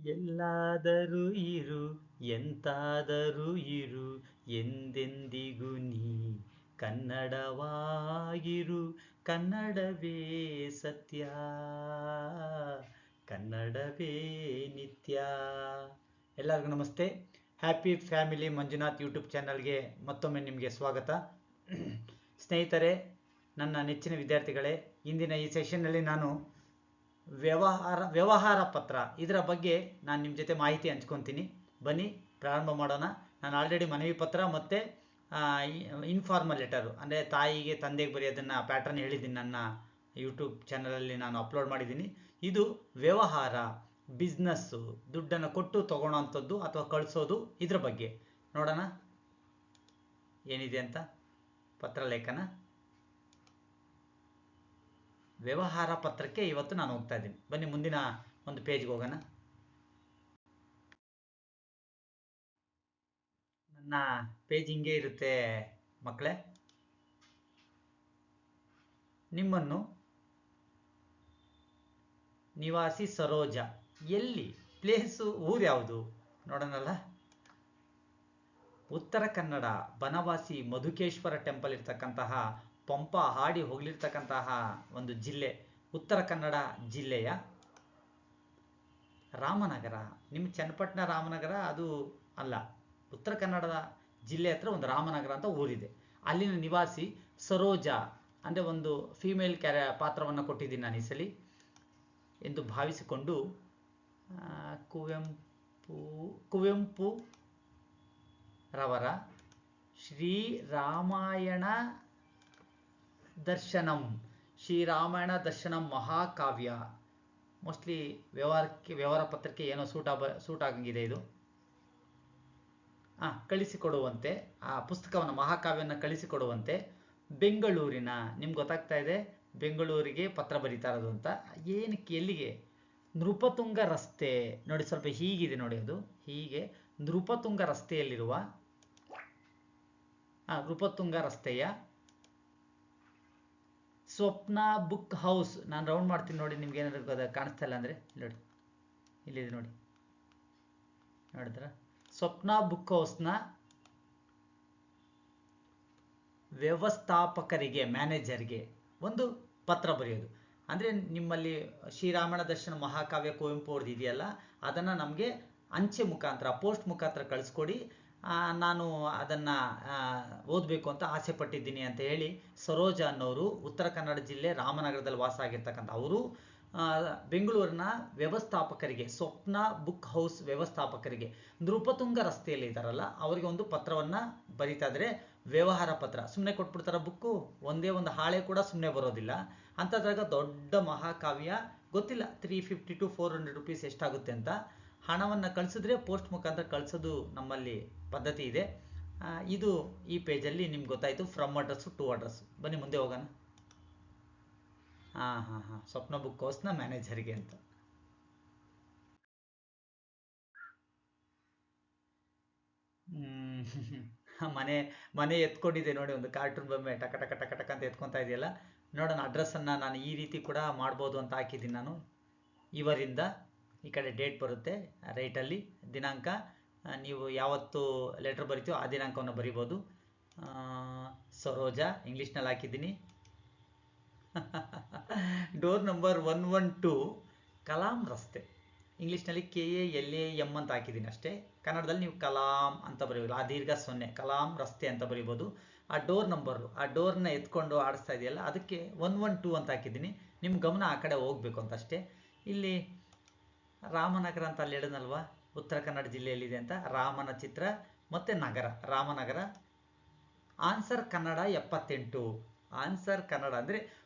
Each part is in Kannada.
ಎಲ್ಲಾದರೂ ಇರು ಎಂತಾದರೂ ಇರು ಎಂದೆಂದಿಗೂ ನೀ ಕನ್ನಡವಾಗಿರು. ಕನ್ನಡವೇ ಸತ್ಯ, ಕನ್ನಡವೇ ನಿತ್ಯ. ಎಲ್ಲರಿಗೂ ನಮಸ್ತೆ. ಹ್ಯಾಪಿ ಫ್ಯಾಮಿಲಿ ಮಂಜುನಾಥ್ ಯೂಟ್ಯೂಬ್ ಚಾನಲ್ಗೆ ಮತ್ತೊಮ್ಮೆ ನಿಮಗೆ ಸ್ವಾಗತ. ಸ್ನೇಹಿತರೆ, ನನ್ನ ನೆಚ್ಚಿನ ವಿದ್ಯಾರ್ಥಿಗಳೇ, ಇಂದಿನ ಈ ಸೆಷನ್ನಲ್ಲಿ ನಾನು ವ್ಯವಹಾರ ಪತ್ರ ಇದರ ಬಗ್ಗೆ ನಾನು ನಿಮ್ಮ ಜೊತೆ ಮಾಹಿತಿ ಹಂಚ್ಕೊತೀನಿ. ಬನ್ನಿ ಪ್ರಾರಂಭ ಮಾಡೋಣ. ನಾನು ಆಲ್ರೆಡಿ ಮನವಿ ಪತ್ರ ಮತ್ತು ಇನ್ಫಾರ್ಮಲ್ ಲೆಟರು ಅಂದರೆ ತಾಯಿಗೆ ತಂದೆಗೆ ಬರೆಯೋದನ್ನು ಪ್ಯಾಟರ್ನ್ ಹೇಳಿದ್ದೀನಿ. ನನ್ನ ಯೂಟ್ಯೂಬ್ ಚಾನಲಲ್ಲಿ ನಾನು ಅಪ್ಲೋಡ್ ಮಾಡಿದ್ದೀನಿ. ಇದು ವ್ಯವಹಾರ, ಬಿಸ್ನೆಸ್ಸು, ದುಡ್ಡನ್ನು ಕೊಟ್ಟು ತೊಗೊಳೋವಂಥದ್ದು ಅಥವಾ ಕಳಿಸೋದು, ಇದ್ರ ಬಗ್ಗೆ ನೋಡೋಣ ಏನಿದೆ ಅಂತ. ಪತ್ರ ಲೇಖನ ವ್ಯವಹಾರ ಪತ್ರಕ್ಕೆ ಇವತ್ತು ನಾನು ಹೋಗ್ತಾ ಇದ್ದೀನಿ. ಬನ್ನಿ ಮುಂದಿನ ಒಂದು ಪೇಜ್ಗೆ ಹೋಗೋಣ. ನನ್ನ ಪೇಜ್ ಹಿಂಗೆ ಇರುತ್ತೆ ಮಕ್ಕಳೇ. ನಿಮ್ಮನ್ನು ನಿವಾಸಿ ಸರೋಜ, ಎಲ್ಲಿ, ಪ್ಲೇಸು, ಊರು ಯಾವುದು ನೋಡೋಣಲ್ಲ. ಉತ್ತರ ಕನ್ನಡ ಬನವಾಸಿ ಮಧುಕೇಶ್ವರ ಟೆಂಪಲ್ ಇರ್ತಕ್ಕಂತಹ, ಪಂಪ ಹಾಡಿ ಹೋಗ್ಲಿರ್ತಕ್ಕಂತಹ ಒಂದು ಜಿಲ್ಲೆ ಉತ್ತರ ಕನ್ನಡ ಜಿಲ್ಲೆಯ ರಾಮನಗರ. ನಿಮ್ಮ ಚನ್ನಪಟ್ಟಣ ರಾಮನಗರ ಅದು ಅಲ್ಲ, ಉತ್ತರ ಕನ್ನಡದ ಜಿಲ್ಲೆ ಹತ್ರ ಒಂದು ರಾಮನಗರ ಅಂತ ಊರಿದೆ. ಅಲ್ಲಿನ ನಿವಾಸಿ ಸರೋಜ ಅಂದರೆ ಒಂದು ಫೀಮೇಲ್ ಪಾತ್ರವನ್ನು ಕೊಟ್ಟಿದ್ದೀನಿ ನಾನು ಈ ಸಲ ಎಂದು ಭಾವಿಸಿಕೊಂಡು ಕುವೆಂಪು ರವರ ಶ್ರೀರಾಮಾಯಣ ದರ್ಶನಂ ಮಹಾಕಾವ್ಯ, ಮೋಸ್ಟ್ಲಿ ವ್ಯವಹಾರ ಪತ್ರಕ್ಕೆ ಏನೋ ಸೂಟ್ ಆಗಂಗಿದೆ ಇದು. ಕಳಿಸಿಕೊಡುವಂತೆ ಆ ಪುಸ್ತಕವನ್ನು, ಮಹಾಕಾವ್ಯವನ್ನು ಕಳಿಸಿಕೊಡುವಂತೆ ಬೆಂಗಳೂರಿನ, ನಿಮ್ಗೆ ಗೊತ್ತಾಗ್ತಾ ಇದೆ ಬೆಂಗಳೂರಿಗೆ ಪತ್ರ ಬರೀತಾ ಇರೋದು ಅಂತ. ಏನಕ್ಕೆ, ಎಲ್ಲಿಗೆ? ನೃಪತುಂಗ ರಸ್ತೆ ನೋಡಿ, ಸ್ವಲ್ಪ ಹೀಗಿದೆ ನೋಡಿ, ಅದು ಹೀಗೆ ನೃಪತುಂಗ ರಸ್ತೆಯಲ್ಲಿರುವ ನೃಪತುಂಗ ರಸ್ತೆಯ ಸ್ವಪ್ನ ಬುಕ್ ಹೌಸ್. ನಾನು ರೌಂಡ್ ಮಾಡ್ತೀನಿ ನೋಡಿ, ನಿಮ್ಗೆ ಏನಾದ್ರು ಕಾಣಿಸ್ತಾ ಇಲ್ಲ ಅಂದರೆ ನೋಡಿ, ಇಲ್ಲಿದೆ ನೋಡಿ, ನೋಡಿದ್ರ? ಸ್ವಪ್ನ ಬುಕ್ ಹೌಸ್ನ ವ್ಯವಸ್ಥಾಪಕರಿಗೆ, ಮ್ಯಾನೇಜರ್ಗೆ ಒಂದು ಪತ್ರ ಬರೆಯೋದು. ಅಂದರೆ ನಿಮ್ಮಲ್ಲಿ ಶ್ರೀರಾಮಾಯಣ ದರ್ಶನ ಮಹಾಕಾವ್ಯ ಕುವೆಂಪು ಅವ್ರದ್ದು ಇದೆಯಲ್ಲ, ಅದನ್ನು ನಮಗೆ ಅಂಚೆ ಮುಖಾಂತರ, ಪೋಸ್ಟ್ ಮುಖಾಂತರ ಕಳಿಸ್ಕೊಡಿ, ನಾನು ಅದನ್ನು ಓದಬೇಕು ಅಂತ ಆಸೆ ಪಟ್ಟಿದ್ದೀನಿ ಅಂತ ಹೇಳಿ ಸರೋಜ ಅನ್ನೋರು ಉತ್ತರ ಕನ್ನಡ ಜಿಲ್ಲೆ ರಾಮನಗರದಲ್ಲಿ ವಾಸ ಆಗಿರ್ತಕ್ಕಂಥ ಅವರು ಬೆಂಗಳೂರಿನ ವ್ಯವಸ್ಥಾಪಕರಿಗೆ, ಸ್ವಪ್ನ ಬುಕ್ ಹೌಸ್ ವ್ಯವಸ್ಥಾಪಕರಿಗೆ, ನೃಪತುಂಗ ರಸ್ತೆಯಲ್ಲಿ ಇದ್ದಾರಲ್ಲ ಅವರಿಗೆ ಒಂದು ಪತ್ರವನ್ನು ಬರೀತಾ ಇದ್ರೆ. ವ್ಯವಹಾರ ಪತ್ರ ಸುಮ್ಮನೆ ಕೊಟ್ಬಿಡ್ತಾರ ಬುಕ್ಕು, ಒಂದೇ ಒಂದು ಹಾಳೆ ಕೂಡ ಸುಮ್ಮನೆ ಬರೋದಿಲ್ಲ. ಅಂಥದ್ರಾಗ ದೊಡ್ಡ ಮಹಾಕಾವ್ಯ, ಗೊತ್ತಿಲ್ಲ 350 to 400 rupees ಎಷ್ಟಾಗುತ್ತೆ ಅಂತ. ಹಣವನ್ನು ಕಳಿಸಿದ್ರೆ ಪೋಸ್ಟ್ ಮುಖಾಂತರ ಕಳಿಸೋದು ನಮ್ಮಲ್ಲಿ ಪದ್ಧತಿ ಇದೆ. ಇದು ಈ ಪೇಜಲ್ಲಿ ನಿಮ್ಗೆ ಗೊತ್ತಾಯಿತು, ಫ್ರಮ್ ಅಡ್ರೆಸ್ಸು ಟು ಅಡ್ರೆಸ್ಸು. ಬನ್ನಿ ಮುಂದೆ ಹೋಗೋಣ. ಸ್ವಪ್ನ ಬುಕ್ ಹೌಸ್ನ ಮ್ಯಾನೇಜರ್ಗೆ ಅಂತ. ಮನೆ ಎತ್ಕೊಂಡಿದೆ ನೋಡಿ, ಒಂದು ಕಾರ್ಟೂನ್ ಬೊಮ್ಮೆ ಟಕ ಟಕ ಟಕ ಟಕ ಅಂತ ಎತ್ಕೊತಾ ಇದೆಯಲ್ಲ. ನೋಡೋಣ, ಅಡ್ರೆಸ್ಸನ್ನು ನಾನು ಈ ರೀತಿ ಕೂಡ ಮಾಡ್ಬೋದು ಅಂತ ಹಾಕಿದ್ದೀನಿ ನಾನು. ಇವರಿಂದ ಈ ಕಡೆ ಡೇಟ್ ಬರುತ್ತೆ ರೈಟಲ್ಲಿ, ದಿನಾಂಕ, ನೀವು ಯಾವತ್ತು ಲೆಟ್ರ್ ಬರಿತೀವೋ ಆ ದಿನಾಂಕವನ್ನು ಬರಿಬೋದು. ಸರೋಜಾ ಇಂಗ್ಲೀಷ್ನಲ್ಲಿ ಹಾಕಿದ್ದೀನಿ. ಡೋರ್ ನಂಬರ್ 112 ಕಲಾಂ ರಸ್ತೆ, ಇಂಗ್ಲೀಷ್ನಲ್ಲಿ KALAM ಅಂತ ಹಾಕಿದ್ದೀನಿ ಅಷ್ಟೇ. ಕನ್ನಡದಲ್ಲಿ ನೀವು ಕಲಾಂ ಅಂತ ಬರೀಬೋದು, ಆ ದೀರ್ಘ 0, ಕಲಾಂ ರಸ್ತೆ ಅಂತ ಬರೀಬೋದು. ಆ ಡೋರ್ ನಂಬರು, ಆ ಡೋರ್ನ ಎತ್ಕೊಂಡು ಆಡಿಸ್ತಾ ಇದೆಯಲ್ಲ, ಅದಕ್ಕೆ 112 ಅಂತ ಹಾಕಿದ್ದೀನಿ. ನಿಮ್ಮ ಗಮನ ಆ ಕಡೆ ಹೋಗ್ಬೇಕು ಅಂತ ಅಷ್ಟೇ. ಇಲ್ಲಿ ರಾಮನಗರ ಅಂತ ಅಲ್ಲಿ ಹೇಳಿದ್ನಲ್ವಾ, ಉತ್ತರ ಕನ್ನಡ ಜಿಲ್ಲೆಯಲ್ಲಿದೆ ಅಂತ. ರಾಮನ ಚಿತ್ರ ಮತ್ತು ನಗರ, ರಾಮನಗರ. ಆನ್ಸರ್ ಕನ್ನಡ 78. ಆನ್ಸರ್ ಕನ್ನಡ ಅಂದರೆ,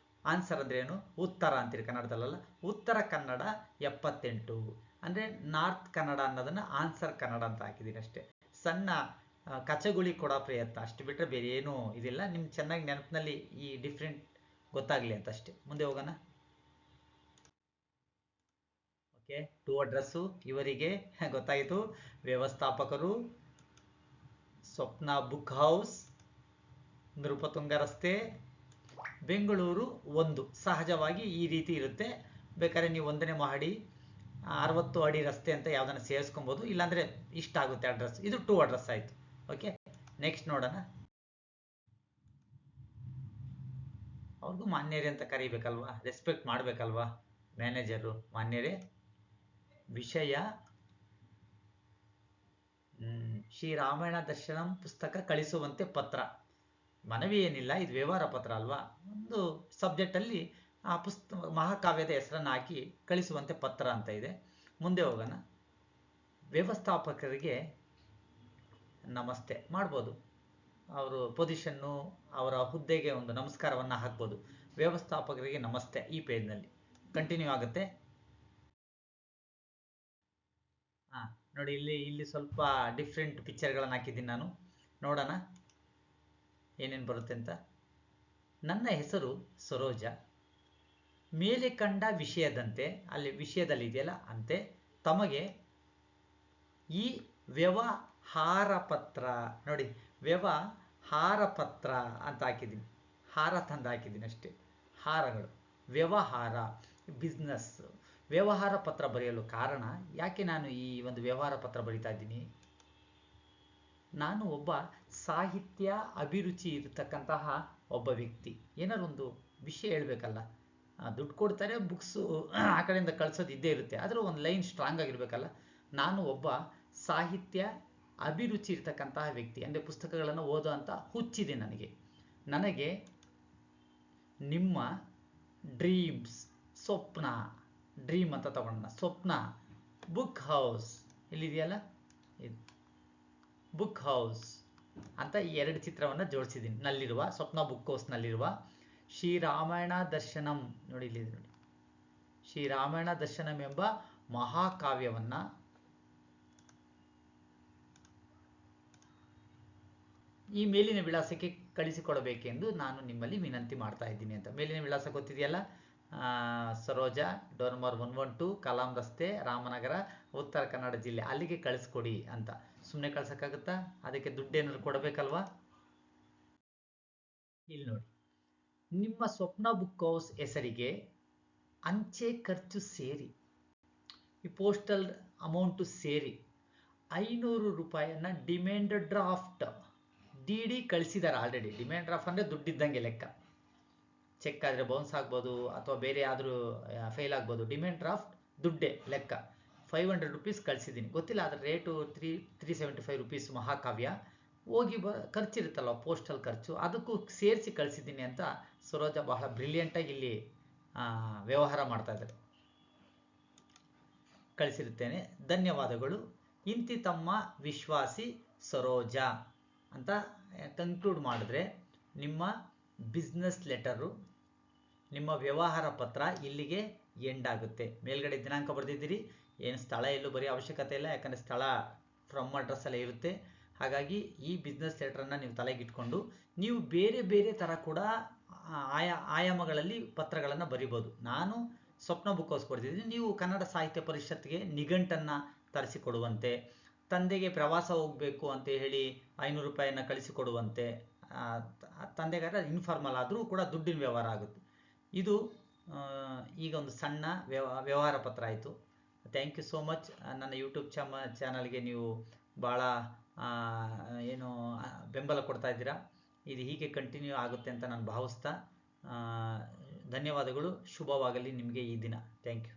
ಆನ್ಸರ್ ಅಂದರೆ ಏನು, ಉತ್ತರ ಅಂತೀರಿ ಕನ್ನಡದಲ್ಲ, ಉತ್ತರ ಕನ್ನಡ 78 ಅಂದರೆ ನಾರ್ತ್ ಕನ್ನಡ ಅನ್ನೋದನ್ನು ಆನ್ಸರ್ ಕನ್ನಡ ಅಂತ ಹಾಕಿದ್ದೀನಿ ಅಷ್ಟೇ. ಸಣ್ಣ ಕಚಗುಳಿ ಕೊಡೋ ಪ್ರಯತ್ನ ಅಷ್ಟು ಬಿಟ್ಟರೆ ಬೇರೆ ಏನೂ ಇದಿಲ್ಲ. ನಿಮ್ಗೆ ಚೆನ್ನಾಗಿ ನೆನಪಿನಲ್ಲಿ ಈ ಡಿಫ್ರೆಂಟ್ ಗೊತ್ತಾಗಲಿ ಅಂತ ಅಷ್ಟೇ. ಮುಂದೆ ಹೋಗೋಣ. ಓಕೆ, ಟು ಅಡ್ರೆಸ್ಸು ಇವರಿಗೆ ಗೊತ್ತಾಯಿತು. ವ್ಯವಸ್ಥಾಪಕರು ಸ್ವಪ್ನ ಬುಕ್ ಹೌಸ್, ನೃಪತುಂಗ ರಸ್ತೆ, ಬೆಂಗಳೂರು 1. ಸಹಜವಾಗಿ ಈ ರೀತಿ ಇರುತ್ತೆ. ಬೇಕಾದ್ರೆ ನೀವು 1ನೇ ಮಹಡಿ 60 ಅಡಿ ರಸ್ತೆ ಅಂತ ಯಾವ್ದನ್ನ ಸೇರಿಸ್ಕೊಬೋದು, ಇಲ್ಲಾಂದ್ರೆ ಇಷ್ಟ ಆಗುತ್ತೆ ಅಡ್ರೆಸ್. ಇದು 2 ಅಡ್ರೆಸ್ ಆಯ್ತು. ಓಕೆ, ನೆಕ್ಸ್ಟ್ ನೋಡೋಣ. ಅವ್ರಿಗೂ ಮಾನ್ಯರೇ ಅಂತ ಕರಿಬೇಕಲ್ವಾ, ರೆಸ್ಪೆಕ್ಟ್ ಮಾಡಬೇಕಲ್ವಾ ಮ್ಯಾನೇಜರು. ಮಾನ್ಯರೇ, ವಿಷಯ ಶ್ರೀರಾಮಾಯಣ ದರ್ಶನಂ ಪುಸ್ತಕ ಕಳಿಸುವಂತೆ ಪತ್ರ. ಮನವಿ ಏನಿಲ್ಲ, ಇದು ವ್ಯವಹಾರ ಪತ್ರ ಅಲ್ವಾ. ಒಂದು ಸಬ್ಜೆಕ್ಟಲ್ಲಿ ಆ ಮಹಾಕಾವ್ಯದ ಹೆಸರನ್ನು ಹಾಕಿ ಕಳಿಸುವಂತೆ ಪತ್ರ ಅಂತ ಇದೆ. ಮುಂದೆ ಹೋಗೋಣ. ವ್ಯವಸ್ಥಾಪಕರಿಗೆ ನಮಸ್ತೆ ಮಾಡ್ಬೋದು. ಅವರು ಪೊಸಿಷನ್ನು, ಅವರ ಹುದ್ದೆಗೆ ಒಂದು ನಮಸ್ಕಾರವನ್ನು ಹಾಕ್ಬೋದು. ವ್ಯವಸ್ಥಾಪಕರಿಗೆ ನಮಸ್ತೆ ಈ ಪೇಜ್ನಲ್ಲಿ ಕಂಟಿನ್ಯೂ ಆಗುತ್ತೆ. ನೋಡಿ, ಇಲ್ಲಿ ಸ್ವಲ್ಪ ಡಿಫ್ರೆಂಟ್ ಪಿಕ್ಚರ್ಗಳನ್ನು ಹಾಕಿದ್ದೀನಿ ನಾನು. ನೋಡೋಣ ಏನೇನು ಬರುತ್ತೆ ಅಂತ. ನನ್ನ ಹೆಸರು ಸರೋಜ. ಮೇಲೆ ಕಂಡ ವಿಷಯದಂತೆ, ಅಲ್ಲಿ ವಿಷಯದಲ್ಲಿ ಇದೆಯಲ್ಲ ಅಂತೆ, ತಮಗೆ ಈ ವ್ಯವಹಾರ ಪತ್ರ, ನೋಡಿ ವ್ಯವಹಾರ ಪತ್ರ ಅಂತ ಹಾಕಿದ್ದೀನಿ. ಹಾರ ತಂದು ಹಾಕಿದ್ದೀನಿ ಅಷ್ಟೇ, ಹಾರಗಳು. ವ್ಯವಹಾರ, ಬಿಸ್ನೆಸ್, ವ್ಯವಹಾರ ಪತ್ರ ಬರೆಯಲು ಕಾರಣ, ಯಾಕೆ ನಾನು ಈ ಒಂದು ವ್ಯವಹಾರ ಪತ್ರ ಬರಿತಾ ಇದ್ದೀನಿ, ನಾನು ಒಬ್ಬ ಸಾಹಿತ್ಯ ಅಭಿರುಚಿ ಇರತಕ್ಕಂತಹ ಒಬ್ಬ ವ್ಯಕ್ತಿ. ಏನಾದ್ರು ಒಂದು ವಿಷಯ ಹೇಳ್ಬೇಕಲ್ಲ, ದುಡ್ಡು ಕೊಡ್ತಾರೆ, ಬುಕ್ಸು ಆ ಕಡೆಯಿಂದ ಕಳ್ಸೋದು ಇದ್ದೇ ಇರುತ್ತೆ, ಆದರೂ ಒಂದು ಲೈನ್ ಸ್ಟ್ರಾಂಗ್ ಆಗಿರ್ಬೇಕಲ್ಲ. ನಾನು ಒಬ್ಬ ಸಾಹಿತ್ಯ ಅಭಿರುಚಿ ಇರ್ತಕ್ಕಂತಹ ವ್ಯಕ್ತಿ, ಅಂದರೆ ಪುಸ್ತಕಗಳನ್ನು ಓದೋ ಅಂತ ಹುಚ್ಚಿದೆ ನನಗೆ ನಿಮ್ಮ ಡ್ರೀಮ್ಸ್, ಸ್ವಪ್ನ, ಡ್ರೀಮ್ ಅಂತ ತಗೊಂಡ ಸ್ವಪ್ನ, ಬುಕ್ ಹೌಸ್ ಇಲ್ಲಿದೆಯಲ್ಲ, ಇದು ಬುಕ್ ಹೌಸ್ ಅಂತ ಈ 2 ಚಿತ್ರವನ್ನು ಜೋಡಿಸಿದ್ದೀನಿ. ನಲ್ಲಿರುವ ಸ್ವಪ್ನ ಬುಕ್ ಹೌಸ್ನಲ್ಲಿರುವ ಶ್ರೀರಾಮಾಯಣ ದರ್ಶನಂ, ನೋಡಿ ಇಲ್ಲಿ ನೋಡಿ, ಶ್ರೀರಾಮಾಯಣ ದರ್ಶನಂ ಎಂಬ ಮಹಾಕಾವ್ಯವನ್ನು ಈ ಮೇಲಿನ ವಿಳಾಸಕ್ಕೆ ಕಳಿಸಿಕೊಡಬೇಕೆಂದು ನಾನು ನಿಮ್ಮಲ್ಲಿ ವಿನಂತಿ ಮಾಡ್ತಾ ಇದ್ದೀನಿ ಅಂತ. ಮೇಲಿನ ವಿಳಾಸ ಗೊತ್ತಿದೆಯಲ್ಲ, ಸರೋಜಾ, ಡೋರ್ ನಂಬರ್ 112, ಕಲಾಂ ರಸ್ತೆ, ರಾಮನಗರ, ಉತ್ತರ ಕನ್ನಡ ಜಿಲ್ಲೆ, ಅಲ್ಲಿಗೆ ಕಳಿಸ್ಕೊಡಿ ಅಂತ. ಸುಮ್ಮನೆ ಕಳ್ಸೋಕ್ಕಾಗುತ್ತಾ? ಅದಕ್ಕೆ ದುಡ್ಡೇನಾದ್ರು ಕೊಡಬೇಕಲ್ವಾ? ಇಲ್ಲಿ ನೋಡಿ, ನಿಮ್ಮ ಸ್ವಪ್ನ ಬುಕ್ ಹೌಸ್ ಹೆಸರಿಗೆ ಅಂಚೆ ಖರ್ಚು ಸೇರಿ, ಈ ಪೋಸ್ಟಲ್ ಅಮೌಂಟು ಸೇರಿ 500 ರೂಪಾಯಿಯನ್ನು ಡಿಮ್ಯಾಂಡ್ ಡ್ರಾಫ್ಟ್ DD ಕಳಿಸಿದ್ದಾರೆ ಆಲ್ರೆಡಿ. ಡಿಮ್ಯಾಂಡ್ ಡ್ರಾಫ್ಟ್ ಅಂದರೆ ದುಡ್ಡಿದ್ದಂಗೆ ಲೆಕ್ಕ. ಚೆಕ್ ಆದರೆ ಬೌನ್ಸ್ ಆಗ್ಬೋದು, ಅಥವಾ ಬೇರೆ ಆದರೂ ಫೇಲ್ ಆಗ್ಬೋದು. ಡಿಮ್ಯಾಂಡ್ ಡ್ರಾಫ್ಟ್ ದುಡ್ಡೇ ಲೆಕ್ಕ. 500 ರೂಪೀಸ್ ಕಳಿಸಿದ್ದೀನಿ. ಗೊತ್ತಿಲ್ಲ ಅದರ ರೇಟು 375 ರೂಪೀಸ್ ಮಹಾಕಾವ್ಯ. ಹೋಗಿ ಖರ್ಚಿರುತ್ತಲ್ಲ, ಪೋಸ್ಟಲ್ ಖರ್ಚು, ಅದಕ್ಕೂ ಸೇರಿಸಿ ಕಳಿಸಿದ್ದೀನಿ ಅಂತ ಸರೋಜಾ ಬಹಳ ಬ್ರಿಲಿಯಂಟಾಗಿ ಇಲ್ಲಿ ವ್ಯವಹಾರ ಮಾಡ್ತಾ ಇದ್ದಾರೆ. ಕಳಿಸಿರುತ್ತೇನೆ, ಧನ್ಯವಾದಗಳು. ಇಂತಿ ತಮ್ಮ ವಿಶ್ವಾಸಿ ಸರೋಜಾ ಅಂತ ಕನ್ಕ್ಲೂಡ್ ಮಾಡಿದ್ರೆ ನಿಮ್ಮ ಬಿಸ್ನೆಸ್ ಲೆಟರು, ನಿಮ್ಮ ವ್ಯವಹಾರ ಪತ್ರ ಇಲ್ಲಿಗೆ ಎಂಡ್ ಆಗುತ್ತೆ. ಮೇಲ್ಗಡೆ ದಿನಾಂಕ ಬರೆದಿದ್ದೀರಿ, ಏನು ಸ್ಥಳ ಎಲ್ಲೂ ಬರೆಯೋ ಅವಶ್ಯಕತೆ ಇಲ್ಲ, ಯಾಕಂದರೆ ಸ್ಥಳ ಫ್ರಮ್ ಅಡ್ರೆಸ್ ಎಲ್ಲ ಇರುತ್ತೆ. ಹಾಗಾಗಿ ಈ ಬಿಸ್ನೆಸ್ ಲೆಟರನ್ನು ನೀವು ತಲೆಗಿಟ್ಕೊಂಡು ನೀವು ಬೇರೆ ಬೇರೆ ಥರ ಕೂಡ ಆಯಾಮಗಳಲ್ಲಿ ಪತ್ರಗಳನ್ನು ಬರಿಬೋದು. ನಾನು ಸ್ವಪ್ನ ಬುಕ್ ಹೌಸ್ ಕೊಡ್ತಿದ್ದೀನಿ, ನೀವು ಕನ್ನಡ ಸಾಹಿತ್ಯ ಪರಿಷತ್ಗೆ ನಿಘಂಟನ್ನು ತರಿಸಿಕೊಡುವಂತೆ, ತಂದೆಗೆ ಪ್ರವಾಸ ಹೋಗಬೇಕು ಅಂತ ಹೇಳಿ 500 ರೂಪಾಯಿಯನ್ನು ಕಳಿಸಿಕೊಡುವಂತೆ, ತಂದೆಗಾರ ಇನ್ಫಾರ್ಮಲ್ ಆದರೂ ಕೂಡ ದುಡ್ಡಿನ ವ್ಯವಹಾರ ಆಗುತ್ತೆ. ಇದು ಈಗ ಒಂದು ಸಣ್ಣ ವ್ಯವಹಾರ ಪತ್ರ ಆಯಿತು. Thank you so much. ನನ್ನ ಯೂಟ್ಯೂಬ್ ಚಾನಲ್ಗೆ ನೀವು ಭಾಳ ಏನು ಬೆಂಬಲ ಕೊಡ್ತಾ ಇದ್ದೀರಾ. ಇದು ಹೀಗೆ ಕಂಟಿನ್ಯೂ ಆಗುತ್ತೆ ಅಂತ ನಾನು ಭಾವಿಸ್ತಾ ಧನ್ಯವಾದಗಳು. ಶುಭವಾಗಲಿ ನಿಮಗೆ ಈ ದಿನ. Thank you.